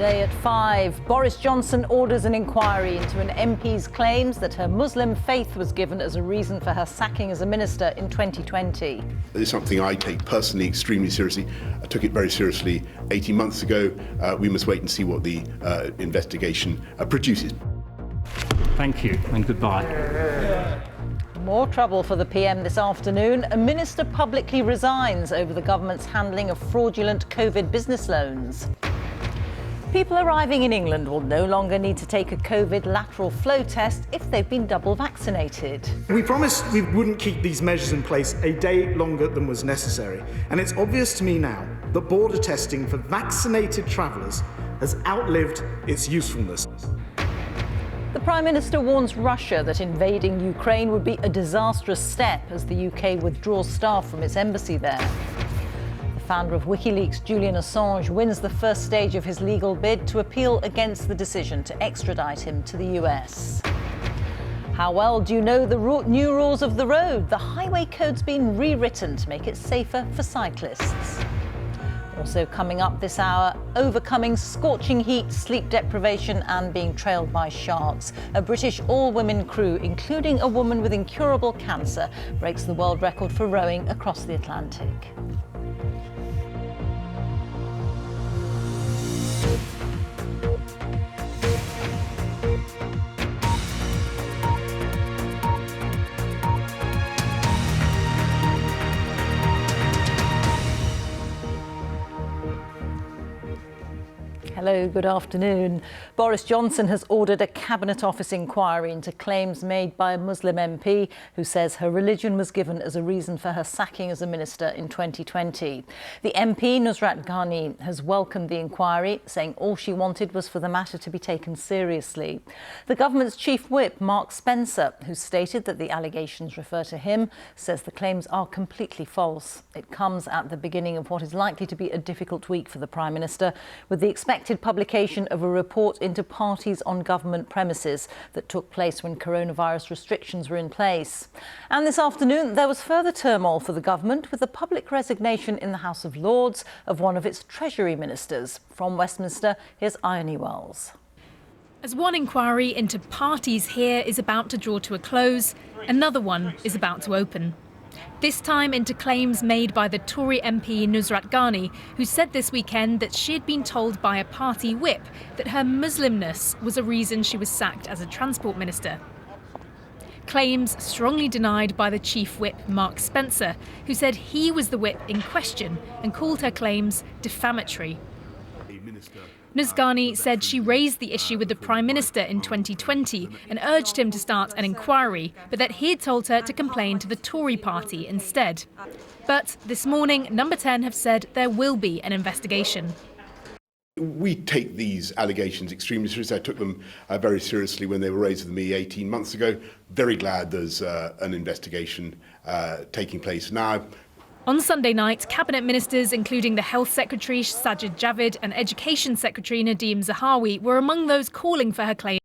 Today at 5, Boris Johnson orders an inquiry into an MP's claims that her Muslim faith was given as a reason for her sacking as a minister in 2020. It's something I take personally extremely seriously. I took it very seriously 18 months ago. We must wait and see what the investigation produces. Thank you and goodbye. More trouble for the PM this afternoon. A minister publicly resigns over the government's handling of fraudulent COVID business loans. People arriving in England will no longer need to take a COVID lateral flow test if they've been double vaccinated. We promised we wouldn't keep these measures in place a day longer than was necessary. And it's obvious to me now that border testing for vaccinated travellers has outlived its usefulness. The Prime Minister warns Russia that invading Ukraine would be a disastrous step as the UK withdraws staff from its embassy there. The founder of WikiLeaks, Julian Assange, wins the first stage of his legal bid to appeal against the decision to extradite him to the US. How well do you know the new rules of the road? The highway code's been rewritten to make it safer for cyclists. Also coming up this hour, overcoming scorching heat, sleep deprivation and being trailed by sharks. A British all-women crew, including a woman with incurable cancer, breaks the world record for rowing across the Atlantic. Hello, good afternoon. Boris Johnson has ordered a Cabinet Office inquiry into claims made by a Muslim MP who says her religion was given as a reason for her sacking as a minister in 2020. The MP, Nusrat Ghani, has welcomed the inquiry, saying all she wanted was for the matter to be taken seriously. The government's chief whip, Mark Spencer, who stated that the allegations refer to him, says the claims are completely false. It comes at the beginning of what is likely to be a difficult week for the Prime Minister, with the expected publication of a report into parties on government premises that took place when coronavirus restrictions were in place. And this afternoon, there was further turmoil for the government with the public resignation in the House of Lords of one of its Treasury ministers. From Westminster, here's Ione Wells. As one inquiry into parties here is about to draw to a close, another one is about to open. This time into claims made by the Tory MP Nusrat Ghani, who said this weekend that she had been told by a party whip that her Muslimness was a reason she was sacked as a transport minister. Claims strongly denied by the chief whip, Mark Spencer, who said he was the whip in question and called her claims defamatory. Ms Ghani said she raised the issue with the Prime Minister in 2020 and urged him to start an inquiry, but that he had told her to complain to the Tory party instead. But this morning, Number 10 have said there will be an investigation. We take these allegations extremely seriously. I took them very seriously when they were raised with me 18 months ago. Very glad there's an investigation taking place now. On Sunday night, Cabinet Ministers, including the Health Secretary Sajid Javid and Education Secretary Nadeem Zahawi, were among those calling for her claim.